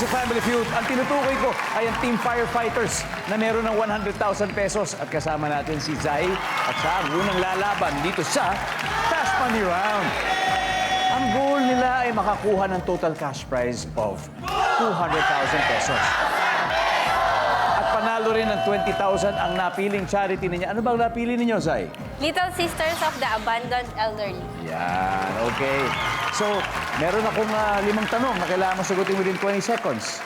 sa Family Feud, ang tinutukoy ko ay ang Team Firefighters na meron ng 100,000 pesos. At kasama natin si Zai at siya ang unang lalaban dito sa Fast Money Round. Ang goal nila ay makakuha ng total cash prize of 200,000 pesos. At panalo rin ng 20,000 ang napiling charity ninyo. Ano bang napili ninyo, Zai? Little Sisters of the Abandoned Elderly. Yan, okay. So, meron akong 5 tanong na kailangan mo sagutin within 20 seconds.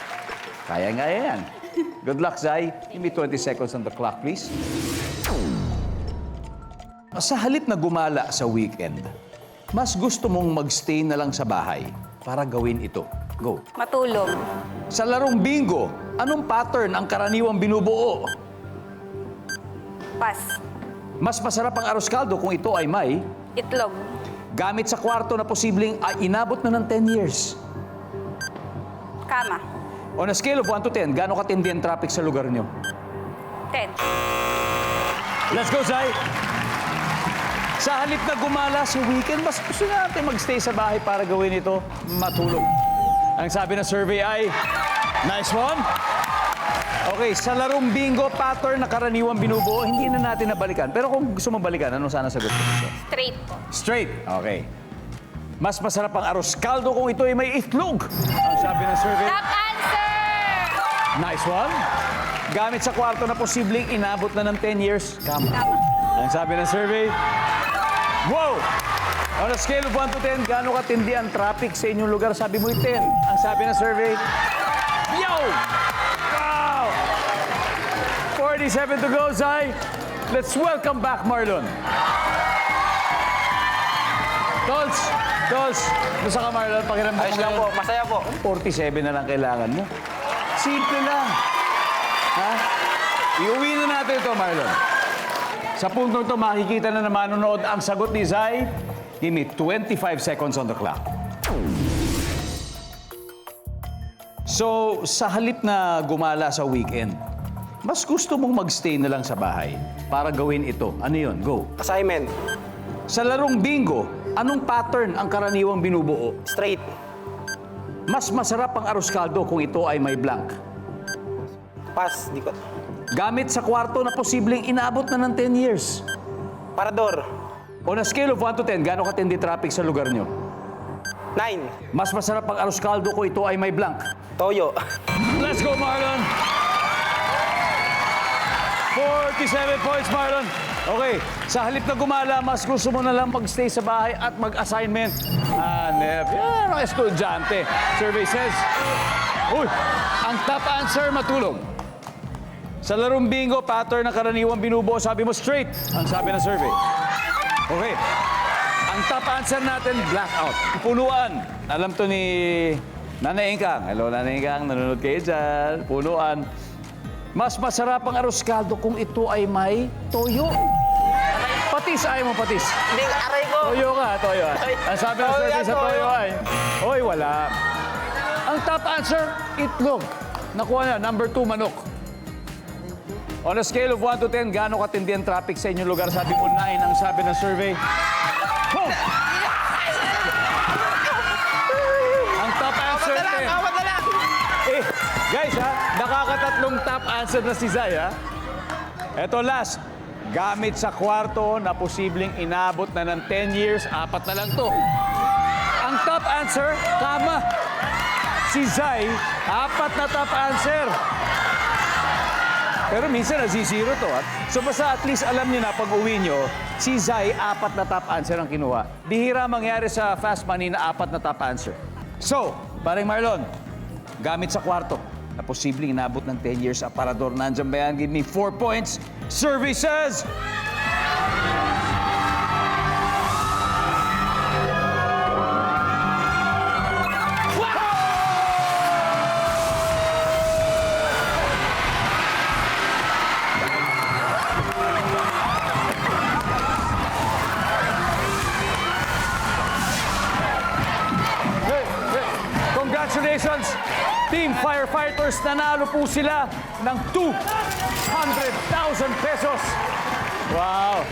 Kaya nga yan. Good luck, Zai. Give me 20 seconds on the clock, please. Sa halip na gumala sa weekend, mas gusto mong magstay na lang sa bahay para gawin ito. Go. Matulog. Sa larong bingo, anong pattern ang karaniwang binubuo? Pas. Mas masarap ang arroz caldo kung ito ay may Itlog. gamit sa kwarto na posibleng ay inabot na ng 10 years. Kama. On a scale of 1 to 10, gaano katindi ang traffic sa lugar nyo? 10. Let's go, Zai! Sa halip na gumala sa weekend, mas gusto natin magstay sa bahay para gawin ito, matulog. Ang sabi ng survey ay, nice one! Okay, sa larong bingo, pattern na karaniwang binubuo, hindi na natin nabalikan. Pero kung gusto mong balikan, ano sana sagot mo? Straight po. Straight. Okay. Mas masarap ang arroz caldo kung ito ay may itlog. Ang sabi ng survey. Top answer! Nice one. Gamit sa kwarto na posibleng inabot na ng 10 years. Kama. Kama. Ang sabi ng survey. Wow! On a scale of 1 to 10, gaano katindi ang traffic sa inyong lugar? Sabi mo 10. Ang sabi ng survey. Yo! Wow! 47 to go, Zai. Let's welcome back Marlon. Tolls, gusto ka Marlon? Pakiramdam Ayos lang po, masaya po. 47 na lang kailangan mo. Simple lang. Ha? Iuwi na natin ito, Marlon. Sa puntong ito, makikita na manonood ang sagot ni Zai. Give me 25 seconds on the clock. So, sa halip na gumala sa weekend, mas gusto mong magstay na lang sa bahay para gawin ito. Ano yun? Go. Assignment, Sa larong bingo, anong pattern ang karaniwang binubuo? straight, Mas masarap ang arroz caldo kung ito ay may blank. pass, di ko. Gamit sa kwarto na posibleng inabot na ng 10 years. Parador, On a scale of 1 to 10, gaano katindi traffic sa lugar nyo? 9, Mas masarap ang arroz caldo kung ito ay may blank. toyo, Let's go, Marlon! 47 points, Marlon. Okay, sa halip na gumala, mas gusto mo na lang magstay sa bahay at mag-assignment. Yan, ang estudyante. Survey says, uy, ang top answer, matulog. Sa larong bingo, pattern na karaniwang binubuo, sabi mo straight. Ang sabi ng survey. Okay, ang top answer natin, blackout. Punuan. Alam to ni Nanay Ingkang. Hello, Nanay Ingkang. Nanonood kayo dyan. Punuan. Mas masarap ang arroz caldo kung ito ay may toyo. Patis, ayaw mo patis. hindi, aray ko. Toyo ka, toyo. Ang sabi ng Toyo survey yan, sa toyo toyo. ay, oy, wala. Ang top answer, itlog. Nakuha na, number 2, manok. On a scale of 1 to 10, gaano katindi ang traffic sa inyong lugar? Sabi mo 9, ang sabi ng survey. Oh! Ang top answer, 10. Awat na lang. Eh, guys ha, nakakatatlong top answer na si Zai ha. Eto last, gamit sa kwarto na posibleng inabot na ng 10 years, 4 na lang to. Ang top answer, kama. Si Zai, 4 na top answer. Pero minsan nasi-zero to. So basta at least alam niyo na pag uwi niyo, si Zai 4 na top answer ang kinuha. Bihira mangyari sa Fast Money na 4 na top answer. So, paring Marlon, gamit sa kwarto na posibleng inabot ng 10 years aparador. Nandiyan ba yan? Give me 4 points. Survey says... Congratulations! Team Firefighters, nanalo po sila ng 200,000 pesos. Wow!